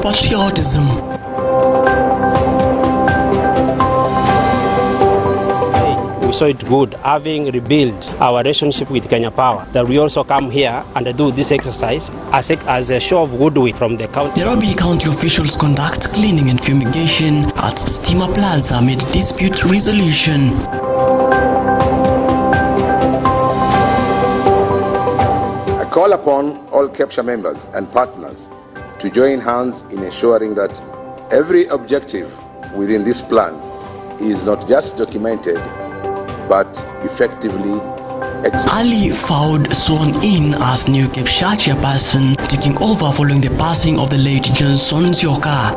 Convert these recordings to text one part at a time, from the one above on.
patriotism. We saw it good, having rebuilt our relationship with Kenya Power, that we also come here and do this exercise as a show of goodwill from the county. Nairobi County officials conduct cleaning and fumigation at Steamer Plaza amid dispute resolution. I call upon all capture members and partners to join hands in ensuring that every objective within this plan is not just documented, but effectively executed. Ali Ford sworn in as new Macharia chairperson, taking over following the passing of the late Johnson Nzioka.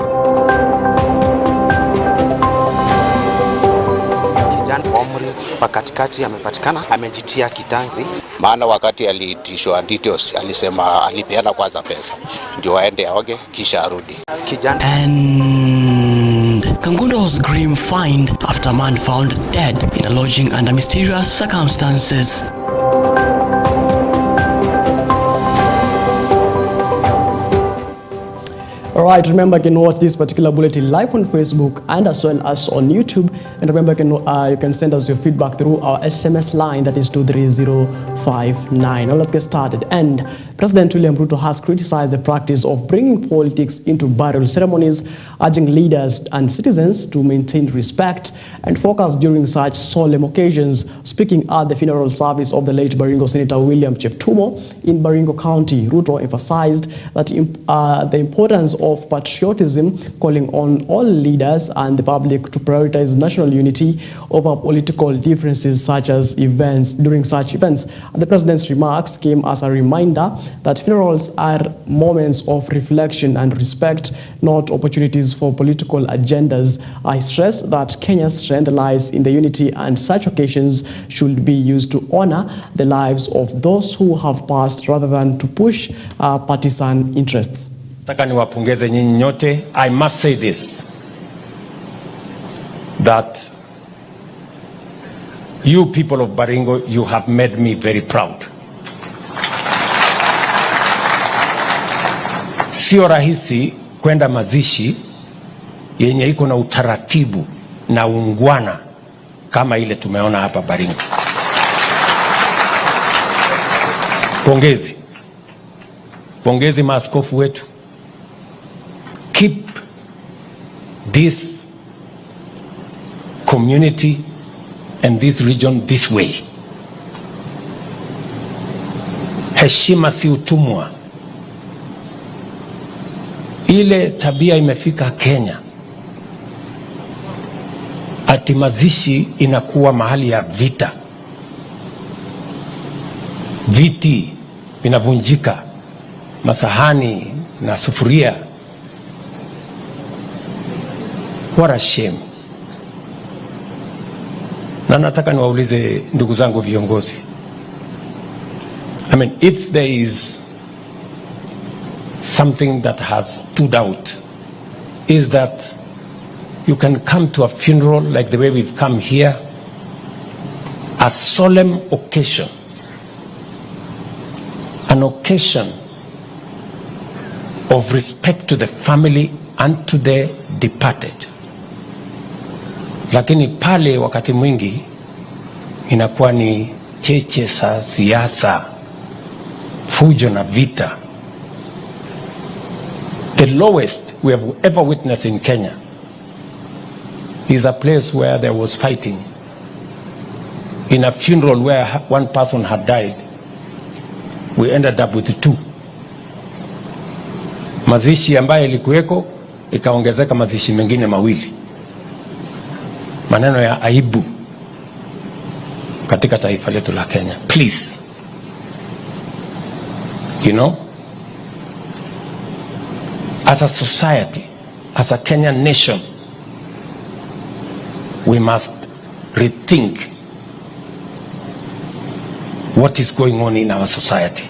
Kijana umri wa katikati amepatikana, amejitia kitanzi. Maana wakati aliitishwa details alisema alipeana kwanza pesa ndio aende aoge kisha arudi. Kijana Kangundo's grim find after a man found dead in a lodging under mysterious circumstances. Alright, remember you can watch this particular bulletin live on Facebook and as well as on YouTube. And remember you can send us your feedback through our SMS line, that is 23059. Now let's get started. And President William Ruto has criticized the practice of bringing politics into burial ceremonies, urging leaders and citizens to maintain respect and focus during such solemn occasions. Speaking at the funeral service of the late Baringo Senator William Cheptumo in Baringo County, Ruto emphasized that the importance of patriotism, calling on all leaders and the public to prioritize national unity over political differences during such events. And the president's remarks came as a reminder that funerals are moments of reflection and respect, not opportunities for political agendas. I stressed that Kenya's strength lies in the unity, and such occasions should be used to honor the lives of those who have passed rather than to push partisan interests. Nataka niwapongeze nyinyi nyote. I must say this, that you people of Baringo, you have made me very proud. Sio rahisi kwenda mazishi yenye iko na utaratibu na ungwana kama ile tumeona hapa Baringo. Pongezi. Pongezi maaskofu wetu. Keep this community and this region this way. Heshima si utumwa. Ile tabia imefika Kenya, ati mazishi inakuwa mahali ya vita. Viti vinavunjika, masahani na sufuria. What a shame. Na nataka niwaulize ndugu zangu viongozi. I mean, if there is something that has stood out, is that you can come to a funeral like the way we've come here, a solemn occasion, an occasion of respect to the family and to the departed. Lakini pale wakati mwingi inakuwa ni cheche za siasa, fujo na vita. The lowest we have ever witnessed in Kenya is a place where there was fighting. In a funeral where one person had died, we ended up with 2. Mazishi ambaye ilikuweko ikaongezeka mazishi mengine mawili. Maneno ya aibu katika taifa letu la Kenya. Please, you know, as a society, as a Kenyan nation, we must rethink what is going on in our society.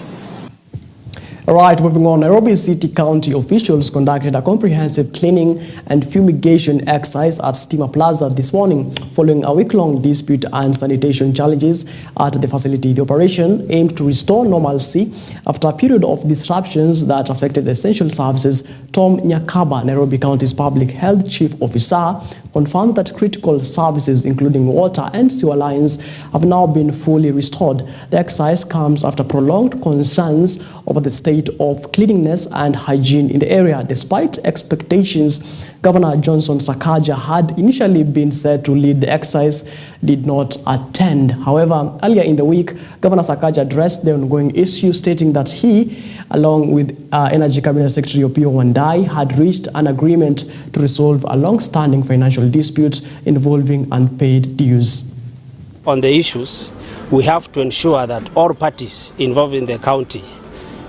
All right, moving on. Nairobi City County officials conducted a comprehensive cleaning and fumigation exercise at Steamer Plaza this morning, following a week-long dispute and sanitation challenges at the facility. The operation aimed to restore normalcy after a period of disruptions that affected essential services. Tom Nyakaba, Nairobi County's Public Health Chief Officer, confirmed that critical services, including water and sewer lines, have now been fully restored. The exercise comes after prolonged concerns over the state of cleanliness and hygiene in the area. Despite expectations, Governor Johnson Sakaja had initially been set to lead the exercise, did not attend. However, earlier in the week, Governor Sakaja addressed the ongoing issue, stating that he, along with Energy Cabinet Secretary Opiyo Wandayi, had reached an agreement to resolve a long-standing financial dispute involving unpaid dues. On the issues, we have to ensure that all parties involved in the county,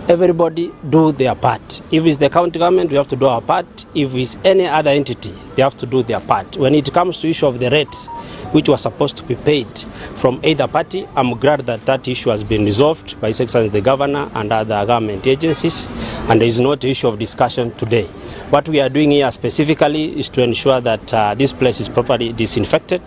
everybody do their part. If it's the county government, we have to do our part. If it's any other entity, they have to do their part. When it comes to issue of the rates, which was supposed to be paid from either party, I'm glad that that issue has been resolved by His Excellency the Governor and other government agencies, and there is not an issue of discussion today. What we are doing here specifically is to ensure that this place is properly disinfected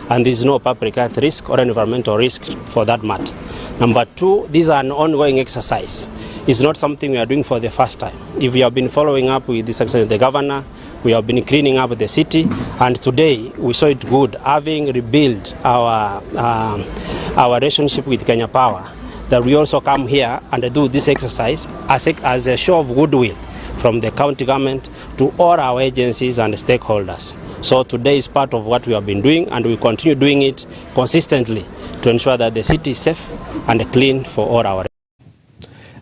and there is no public health risk or environmental risk for that matter. Number two, these are an ongoing exercise. It's not something we are doing for the first time. If we have been following up with His Excellency the Governor, we have been cleaning up the city, and today we saw it good, having rebuilt our relationship with Kenya Power, that we also come here and do this exercise as a show of goodwill from the county government to all our agencies and stakeholders. So today is part of what we have been doing, and we continue doing it consistently to ensure that the city is safe and clean for all our.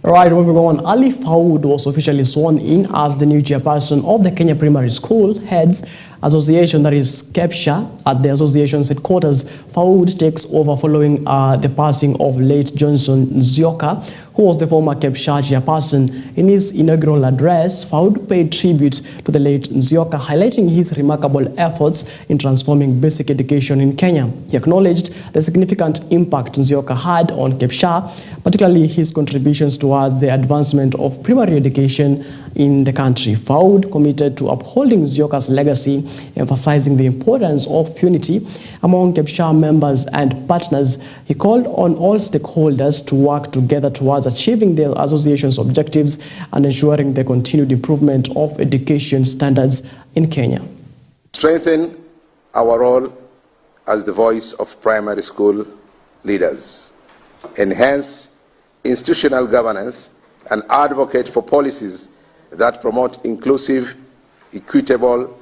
All right, moving on. Ali Faud was officially sworn in as the new chairperson of the Kenya Primary School Heads Association, that is KEPSHA, at the association's headquarters. Faud takes over following the passing of late Johnson Nzioka, who was the former KEPSHA chairperson. In his inaugural address, Faud paid tribute to the late Nzioka, highlighting his remarkable efforts in transforming basic education in Kenya. He acknowledged the significant impact Nzioka had on KEPSHA, particularly his contributions towards the advancement of primary education in the country. Faud committed to upholding Nzioka's legacy, emphasizing the importance of unity among KEPSHA members and partners. He called on all stakeholders to work together towards achieving the association's objectives and ensuring the continued improvement of education standards in Kenya. Strengthen our role as the voice of primary school leaders. Enhance institutional governance and advocate for policies that promote inclusive, equitable,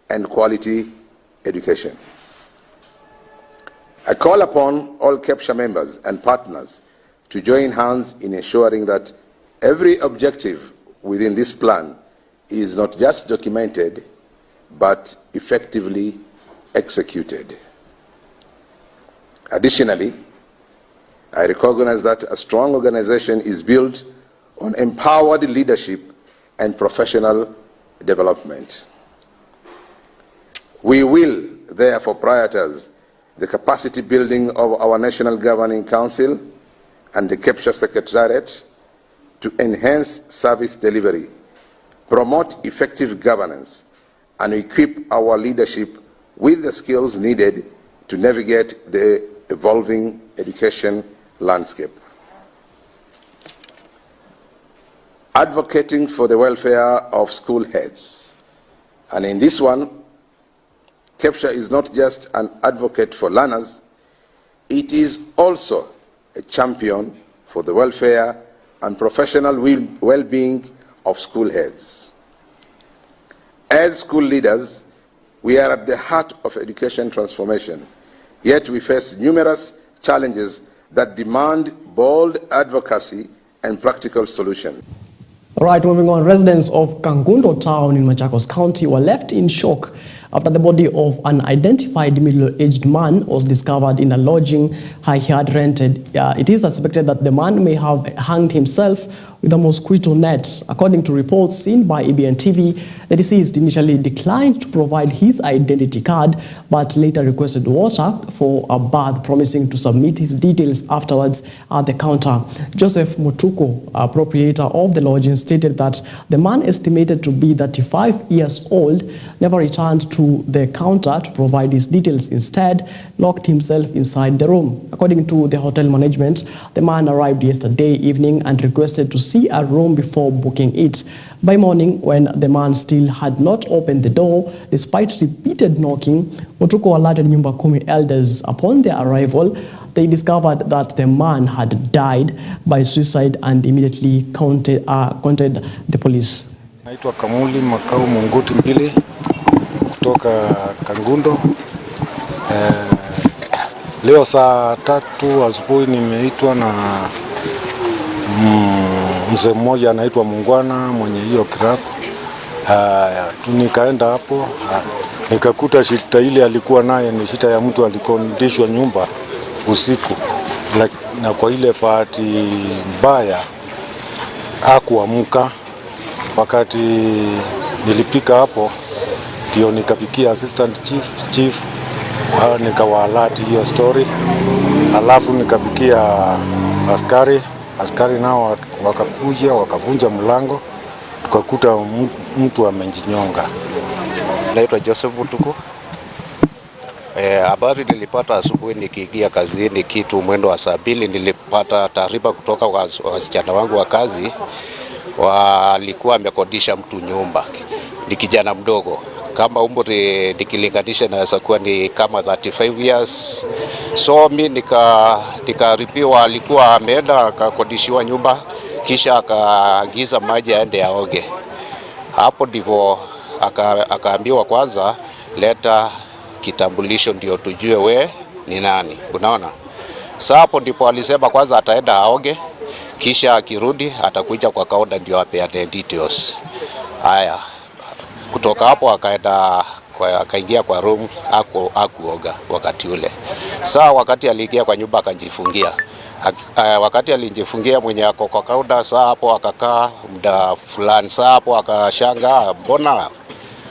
and quality education. I call upon all KEPSHA members and partners to join hands in ensuring that every objective within this plan is not just documented, but effectively executed. Additionally, I recognize that a strong organization is built on empowered leadership and professional development. We will therefore prioritize the capacity building of our National Governing Council and the KEPSHA Secretariat to enhance service delivery, promote effective governance, and equip our leadership with the skills needed to navigate the evolving education landscape. Advocating for the welfare of school heads. And in this one, KEPSHA is not just an advocate for learners, it is also a champion for the welfare and professional well-being of school heads. As school leaders, we are at the heart of education transformation, yet we face numerous challenges that demand bold advocacy and practical solutions. All right, moving on. Residents of Kangundo town in Machakos County were left in shock after the body of an unidentified middle-aged man was discovered in a lodging he had rented. It is suspected that the man may have hanged himself with a mosquito net. According to reports seen by EBN TV, the deceased initially declined to provide his identity card, but later requested water for a bath, promising to submit his details afterwards at the counter. Joseph Mutuko, a proprietor of the lodging, stated that the man, estimated to be 35 years old, never returned to the counter to provide his details. Instead, locked himself inside the room. According to the hotel management, the man arrived yesterday evening and requested to see a room before booking it. By morning, when the man still had not opened the door, despite repeated knocking, Mutuko alerted Nyumba Kumi elders. Upon their arrival, they discovered that the man had died by suicide and immediately contacted the police. Naitwa Kamuli Makau Munguti Mbili kutoka Kangundo. Leo saa 3 asubuhi nimeitwa na mzee mmoja anaitwa Mungwana mwenye hiyo club. Nikaenda hapo nikakuta shita ile alikuwa naye ni shita ya mtu alikondishwa nyumba usiku, na kwa ile bahati mbaya hakuamka. Wakati nilipika hapo ndio nikapikia assistant chief nikawaalati hiyo story, alafu nikapikia askari nao wakakuja wakavunja mlango, tukakuta mtu amejinyonga. Naitwa Joseph Mutuko. Habari nilipata asubuhi nikiingia kazini kitu mwendo wa saa 2, nilipata taarifa kutoka kwa wasichana wangu wa kazi, walikuwa wamekodisha mtu nyumba. Ni kijana mdogo, kama umri nikilinganisha naweza kuwa ni kama 35 years. So mimi nikaripiwa alikuwa ameenda akakodishiwa nyumba, kisha akaagiza maji aende aoge. Hapo ndivyo akaambiwa kwanza leta kitambulisho ndio tujue we ni nani. Unaona? Sasa hapo ndipo alisema kwanza ataenda aoge, kisha akirudi atakuja kwa kaunta ndio apeane details. Haya. Kutoka hapo akaingia kwa room akuoga wakati ule. Sasa wakati aliingia kwa nyumba akajifungia. Wakati alijifungia mwenye ako kwa kaunta, sasa hapo akakaa muda fulani. Sasa hapo akashanga mbona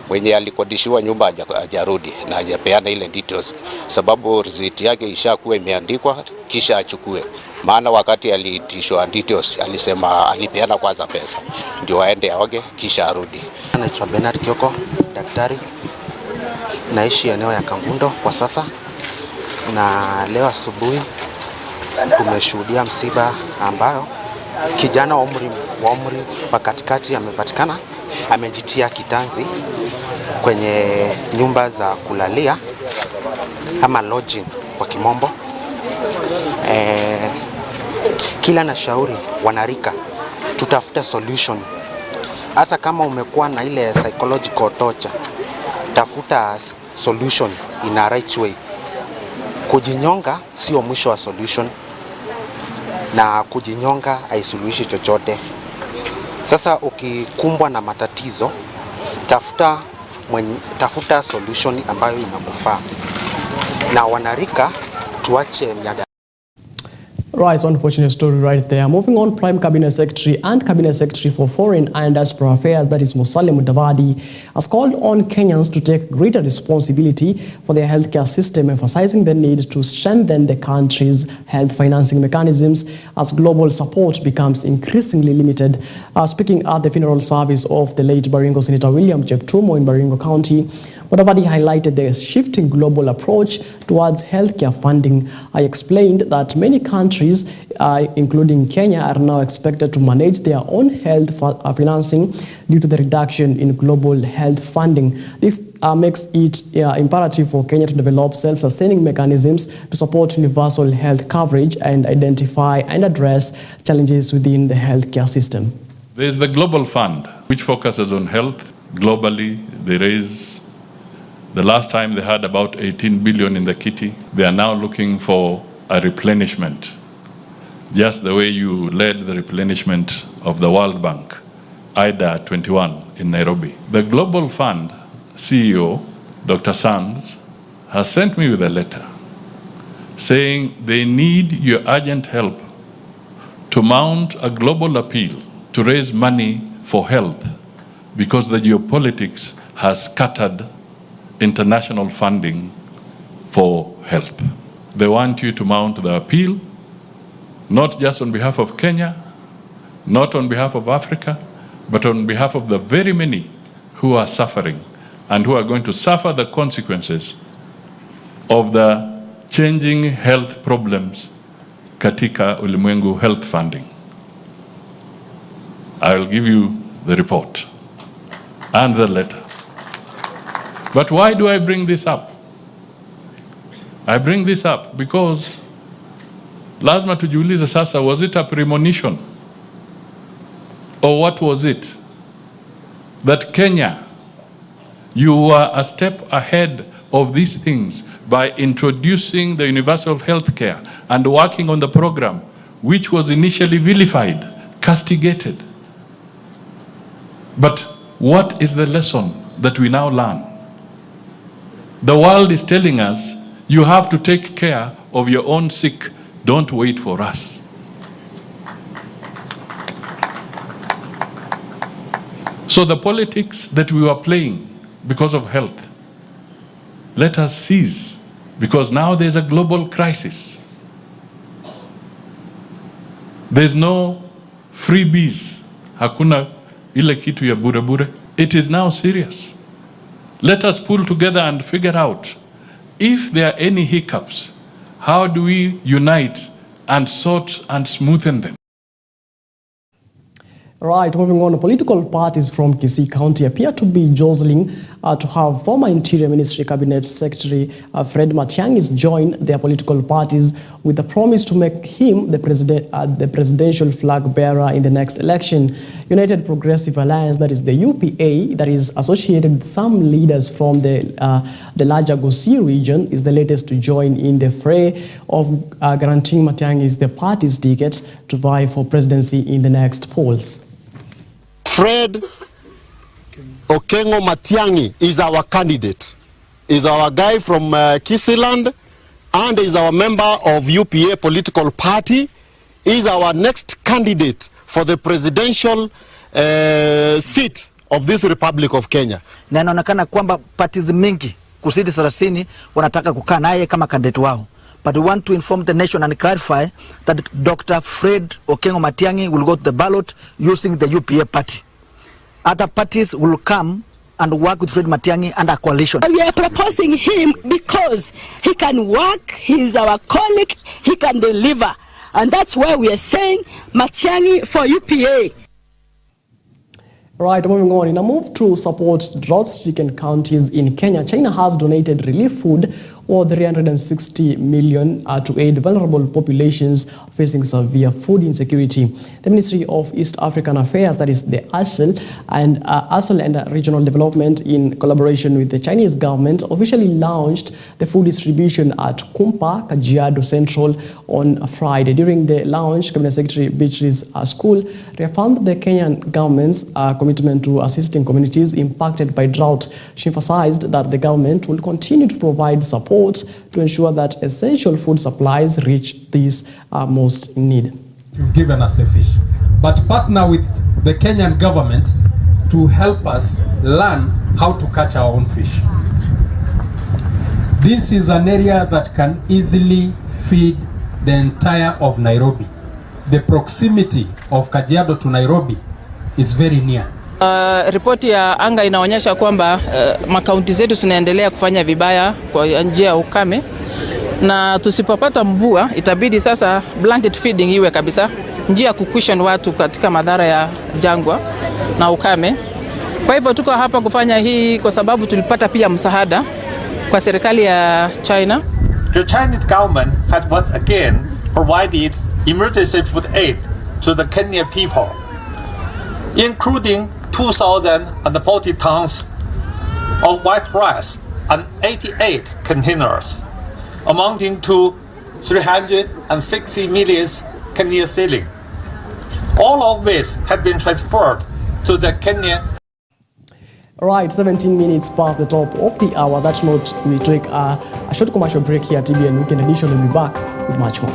mwenye alikodishiwa nyumba hajarudi na hajapeana ile details, sababu receipt yake ishakuwa imeandikwa kisha achukue. Maana wakati aliitishwa details alisema alipeana kwanza pesa ndio aende aoge kisha arudi. Naitwa Bernard Kioko, daktari, naishi eneo ya Kangundo kwa sasa, na leo asubuhi tumeshuhudia msiba ambayo kijana wa umri wa katikati amepatikana amejitia kitanzi kwenye nyumba za kulalia ama lodging kwa kimombo. Kila na shauri wanarika tutafuta solution. Hata kama umekuwa na ile psychological torture, tafuta solution in a right way. Kujinyonga sio mwisho wa solution, na kujinyonga haisuluhishi chochote. Sasa ukikumbwa na matatizo, tafuta solution ambayo inakufaa. Na wanarika tuache miada. Right, it's an unfortunate story right there. Moving on, Prime Cabinet Secretary and Cabinet Secretary for Foreign and Diaspora Affairs, that is Musalia Mudavadi, has called on Kenyans to take greater responsibility for their healthcare system, emphasizing the need to strengthen the country's health financing mechanisms as global support becomes increasingly limited. Speaking at the funeral service of the late Baringo Senator William Cheptumo in Baringo County, Mudavadi highlighted the shifting global approach towards healthcare funding. I explained that many countries, including Kenya, are now expected to manage their own health financing due to the reduction in global health funding. This makes it imperative for Kenya to develop self-sustaining mechanisms to support universal health coverage and identify and address challenges within the healthcare system. There is the Global Fund, which focuses on health globally. The last time they had about 18 billion in the kitty. They are now looking for a replenishment, just the way you led the replenishment of the World Bank, IDA 21 in Nairobi. The Global Fund CEO Dr. Sands, has sent me with a letter saying they need your urgent help to mount a global appeal to raise money for health because the geopolitics has scattered international funding for health. They want you to mount the appeal, not just on behalf of Kenya, not on behalf of Africa, but on behalf of the very many who are suffering and who are going to suffer the consequences of the changing health problems katika ulimwengu health funding. I will give you the report and the letter. But why do I bring this up? I bring this up because lazima tujiulize sasa, was it a premonition? Or what was it? That Kenya, you were a step ahead of these things by introducing the universal health care and working on the program, which was initially vilified, castigated. But what is the lesson that we now learn? The world is telling us, you have to take care of your own sick. Don't wait for us. So the politics that we were playing because of health, let us cease, because now there's a global crisis. There's no freebies. Hakuna ile kitu ya bure bure. It is now serious. Let us pull together and figure out if there are any hiccups, how do we unite and sort and smoothen them? Right, moving on, political parties from Kisii County appear to be jostling to have former Interior Ministry Cabinet Secretary Fred Matiang'I join their political parties with the promise to make him the presidential flag bearer in the next election. United Progressive Alliance, that is the UPA, that is associated with some leaders from the larger Gusii region, is the latest to join in the fray of guaranteeing Matiang'I the party's ticket to vie for presidency in the next polls. Fred Okengo Matiang'I is our candidate. Is our guy from Kisiland and is our member of UPA political party. Is our next candidate for the presidential seat of this Republic of Kenya. Na inaonekana kwamba parties mingi kusidi 30 wanataka kukaa naye kama candidate wao. But we want to inform the nation and clarify that Dr. Fred Okengo Matiang'I will go to the ballot using the UPA party. Other parties will come and work with Fred Matiang'I under coalition. We are proposing him because he can work, he is our colleague, he can deliver. And that's why we are saying Matiang'I for UPA. Right, moving on. In a move to support drought-stricken counties in Kenya, China has donated relief food worth 360 million to aid vulnerable populations facing severe food insecurity. The Ministry of East African Affairs, that is the ASEL and Regional Development, in collaboration with the Chinese government, officially launched the food distribution at Kumpa, Kajiado Central on Friday. During the launch, Cabinet Secretary Beatrice School reaffirmed the Kenyan government's commitment to assisting communities impacted by drought. She emphasized that the government will continue to provide support to ensure that essential food supplies reach these most in need. You've given us the fish, but partner with the Kenyan government to help us learn how to catch our own fish. This is an area that can easily feed the entire of Nairobi. The proximity of Kajiado to Nairobi is very near. Ripoti ya anga inaonyesha kwamba makaunti zetu zinaendelea kufanya vibaya kwa njia ya ukame, na tusipopata mvua itabidi sasa blanket feeding iwe kabisa, njia ya kucushion watu katika madhara ya jangwa na ukame. Kwa hivyo tuko hapa kufanya hii kwa sababu tulipata pia msaada kwa serikali ya China. The Chinese government had once again provided emergency food aid to the Kenyan people, including 2,040 tons of white rice and 88 containers, amounting to 360 million Kenyan shilling. All of which had been transferred to the Kenyan. All right, 17 minutes past the top of the hour. That note, we take a short commercial break here at EBN Weekend Edition. We'll be back with much more.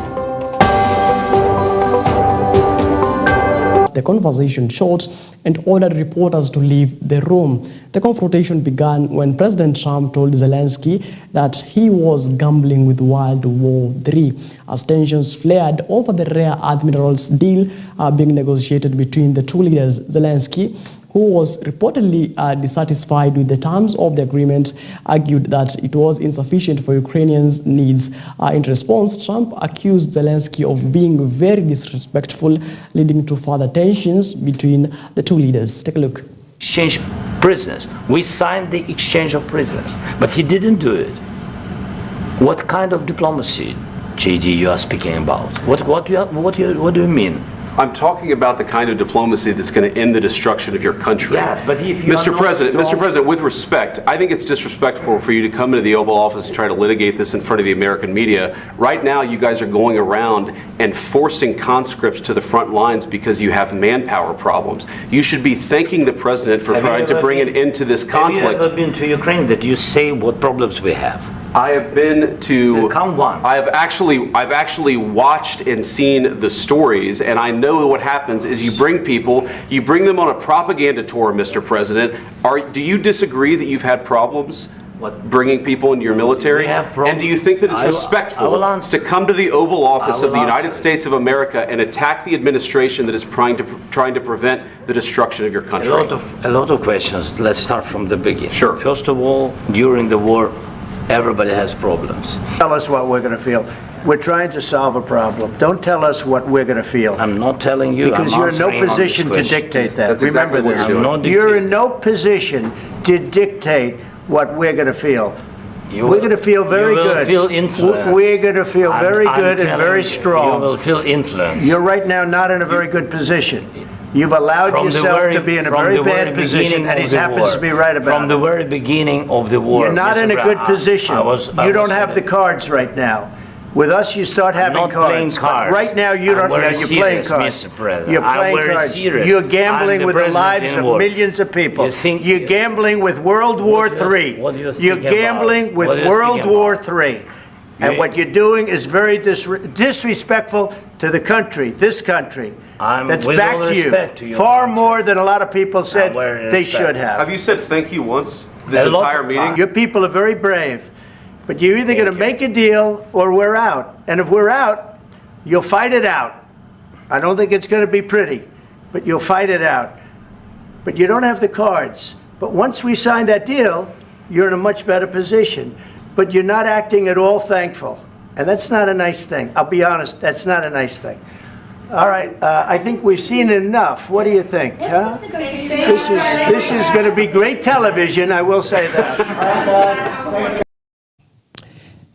The conversation short and ordered reporters to leave the room. The confrontation began when President Trump told Zelensky that he was gambling with World War III, as tensions flared over the rare admirals deal being negotiated between the two leaders. Zelensky, who was reportedly dissatisfied with the terms of the agreement, argued that it was insufficient for Ukrainians' needs. In response, Trump accused Zelensky of being very disrespectful, leading to further tensions between the two leaders. Take a look. Exchange prisoners. We signed the exchange of prisoners, but he didn't do it. What kind of diplomacy, JD, you are speaking about? What do you mean? I'm talking about the kind of diplomacy that's going to end the destruction of your country. Yes, but if you Mr. President, with respect, I think it's disrespectful for you to come into the Oval Office and try to litigate this in front of the American media. Right now, you guys are going around and forcing conscripts to the front lines because you have manpower problems. You should be thanking the President for trying to bring an end to this conflict. Have you ever been to Ukraine that you say what problems we have? I have been to. Come once. I've actually watched and seen the stories, and I know what happens is you bring people, you bring them on a propaganda tour, Mr. President. Do you disagree that you've had problems bringing people into your military? And do you think that it's respectful to come to the Oval Office of the United States of America and attack the administration that is trying to prevent the destruction of your country? A lot of questions. Let's start from the beginning. Sure. First of all, during the war, everybody has problems. Tell us what we're going to feel. We're trying to solve a problem. Don't tell us what we're going to feel. I'm not telling you. Because you're in no position to dictate that. That's Remember exactly this. You're in no position to dictate what we're going to feel. We're going to feel very good. You will feel influenced. We're going to feel very good and very strong. You will feel influenced. You're right now not in a very good position. You've allowed yourself to be in a very bad position, and he happens to be right about it. From the very beginning of the war. You're not in a good position. You don't have the cards right now. With us, you start having cards. I'm not playing cards. Right now, you don't. You're playing cards. Mr. President. You're playing cards. Serious. You're gambling with the lives of millions of people. You're gambling with World War III. You're gambling with World War III. And what you're doing is very disrespectful to the country, this country. That's back to you. Far more than a lot of people said they should have. Have you said thank you once this entire meeting? Your people are very brave. But you're either going to make a deal or we're out. And if we're out, you'll fight it out. I don't think it's going to be pretty, but you'll fight it out. But you don't have the cards. But once we sign that deal, you're in a much better position. But you're not acting at all thankful. And that's not a nice thing. I'll be honest, that's not a nice thing. All right, I think we've seen enough. What do you think? Huh? This is going to be great television, I will say that.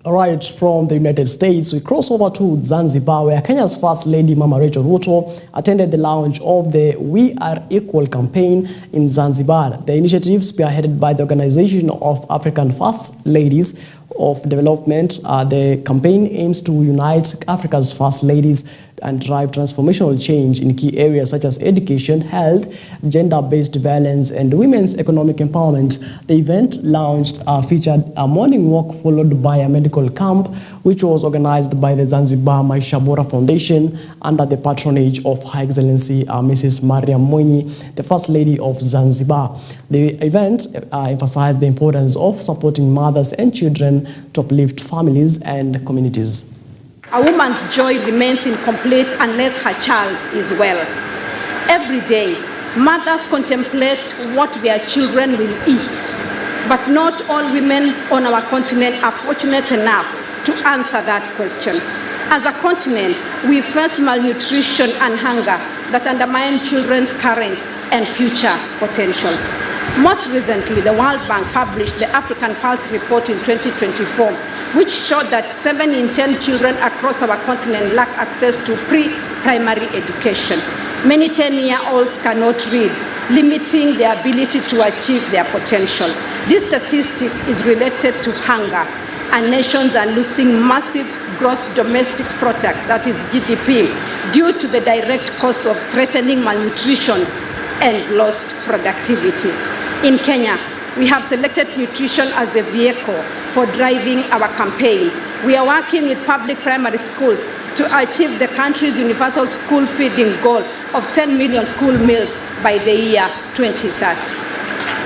All right, from the United States, we cross over to Zanzibar, where Kenya's First Lady, Mama Rachel Ruto, attended the launch of the We Are Equal campaign in Zanzibar. The initiative, spearheaded by the Organization of African First Ladies of Development, the campaign aims to unite Africa's First Ladies and drive transformational change in key areas such as education, health, gender-based violence, and women's economic empowerment. The event featured a morning walk followed by a medical camp, which was organized by the Zanzibar Maisha Bora Foundation under the patronage of Her Excellency Mrs. Matiang'I, the First Lady of Zanzibar. The event emphasized the importance of supporting mothers and children to uplift families and communities. A woman's joy remains incomplete unless her child is well. Every day, mothers contemplate what their children will eat. But not all women on our continent are fortunate enough to answer that question. As a continent, we face malnutrition and hunger that undermine children's current and future potential. Most recently, the World Bank published the African Pulse Report in 2024, which showed that 7 in 10 children across our continent lack access to pre-primary education. Many 10-year-olds cannot read, limiting their ability to achieve their potential. This statistic is related to hunger, and nations are losing massive gross domestic product, that is GDP, due to the direct cause of threatening malnutrition and lost productivity. In Kenya, we have selected nutrition as the vehicle for driving our campaign. We are working with public primary schools to achieve the country's universal school feeding goal of 10 million school meals by the year 2030.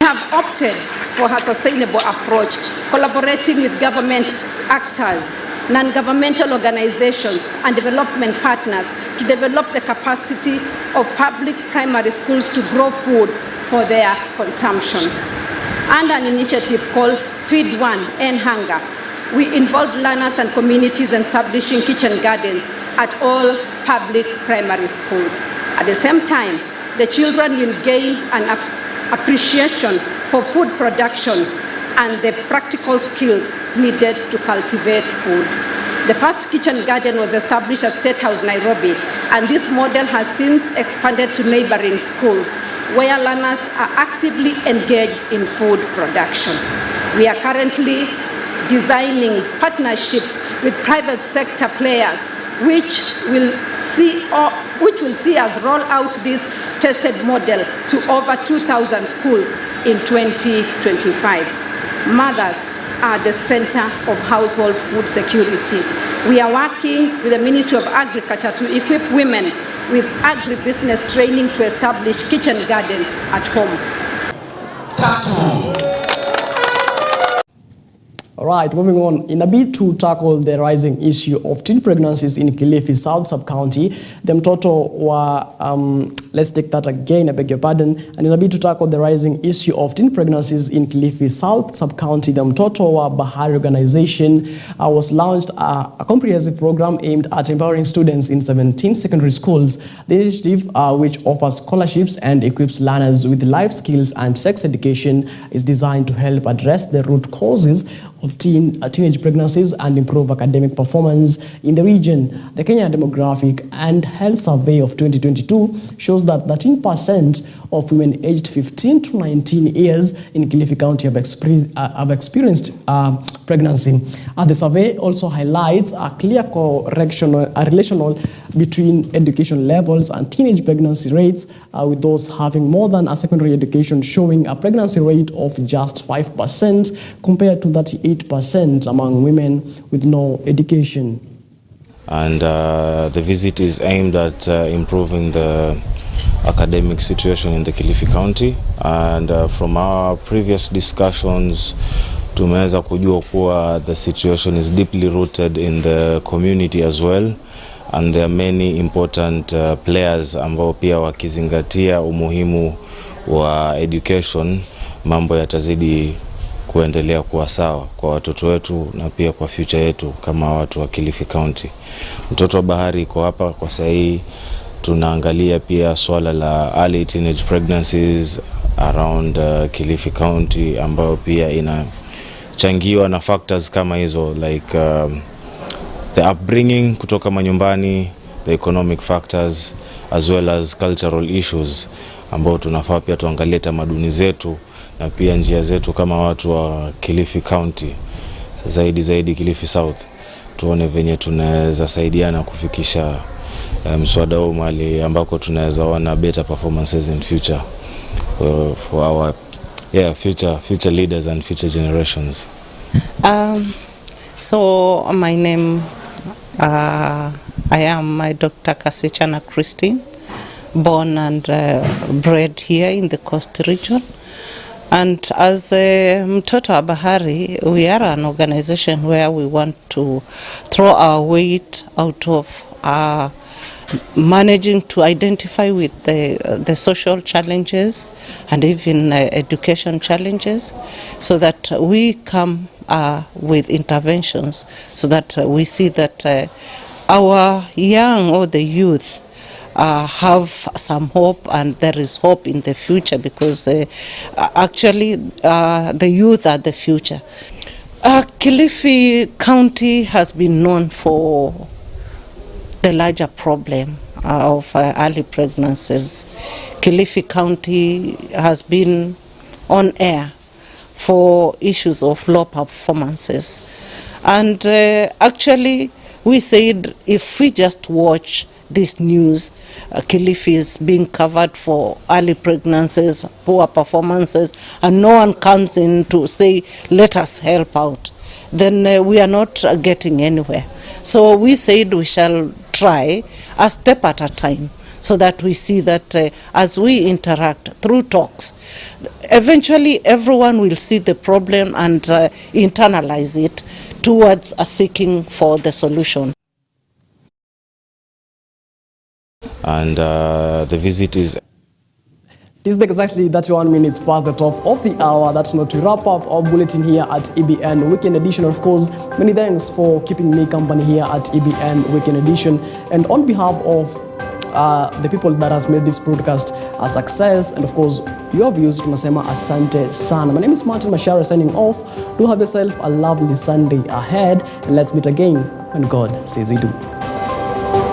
We have opted for a sustainable approach, collaborating with government actors, non-governmental organizations, and development partners to develop the capacity of public primary schools to grow food for their consumption. Under an initiative called Feed One, End Hunger, we involve learners and communities in establishing kitchen gardens at all public primary schools. At the same time, the children will gain an appreciation for food production and the practical skills needed to cultivate food. The first kitchen garden was established at State House, Nairobi, and this model has since expanded to neighboring schools, where learners are actively engaged in food production. We are currently designing partnerships with private sector players, which will see us roll out this tested model to over 2,000 schools in 2025. Mothers are the center of household food security. We are working with the Ministry of Agriculture to equip women with agribusiness training to establish kitchen gardens at home. All right, moving on. In a bid to tackle the rising issue of teen pregnancies in Kilifi South Sub-County, the mtoto wa, let's take that again, I beg your pardon. And in a bid to tackle the rising issue of teen pregnancies in Kilifi South Sub-County, the mtoto wa Bahari organization was launched a comprehensive program aimed at empowering students in 17 secondary schools. The initiative, which offers scholarships and equips learners with life skills and sex education, is designed to help address the root causes of teenage pregnancies and improve academic performance in the region. The Kenya Demographic and Health Survey of 2022 shows that 13% of women aged 15 to 19 years in Kilifi County have experienced pregnancy. The survey also highlights a clear relational between education levels and teenage pregnancy rates, with those having more than a secondary education showing a pregnancy rate of just 5% compared to 38% among women with no education. And the visit is aimed at improving the academic situation in the Kilifi County, and from our previous discussions tumeweza kujua kuwa the situation is deeply rooted in the community as well, and there are many important players ambao pia wakizingatia umuhimu wa education, mambo yatazidi kuendelea kuwa sawa kwa watoto wetu na pia kwa future yetu kama watu wa Kilifi County. Mtoto wa Bahari iko hapa kwa sahi. Tunaangalia pia swala la early teenage pregnancies around Kilifi County, ambayo pia inachangiwa na factors kama hizo like the upbringing kutoka manyumbani, the economic factors, as well as cultural issues, ambao tunafaa pia tuangalie tamaduni zetu na pia njia zetu kama watu wa Kilifi County, zaidi Kilifi South, tuone venye tunaweza saidiana kufikisha mswada huu mahali ambako tunaweza ona better performances in future for our future leaders and future generations. So my name, I am Dr. Kasichana Christine, born and bred here in the Coast region. And as Mtoto wa Bahari, we are an organization where we want to throw our weight out of managing to identify with the social challenges and even education challenges, so that we come with interventions so that we see that our young or the youth have some hope, and there is hope in the future, because actually the youth are the future. Kilifi County has been known for the larger problem of early pregnancies. Kilifi County has been on air for issues of low performances. And actually we said if we just watch this news. Kilifi is being covered for early pregnancies, poor performances, and no one comes in to say, let us help out. Then we are not getting anywhere. So we said we shall try a step at a time, so that we see that as we interact through talks, eventually everyone will see the problem and internalize it towards seeking for the solution. And the visit is... This is exactly 31 minutes past the top of the hour. That's not to wrap up our bulletin here at EBN Weekend Edition. Of course, many thanks for keeping me company here at EBN Weekend Edition. And on behalf of the people that has made this broadcast a success, and of course your views, tunasema asante sana. My name is Macharia signing off. Do have yourself a lovely Sunday ahead, and let's meet again when God says we do.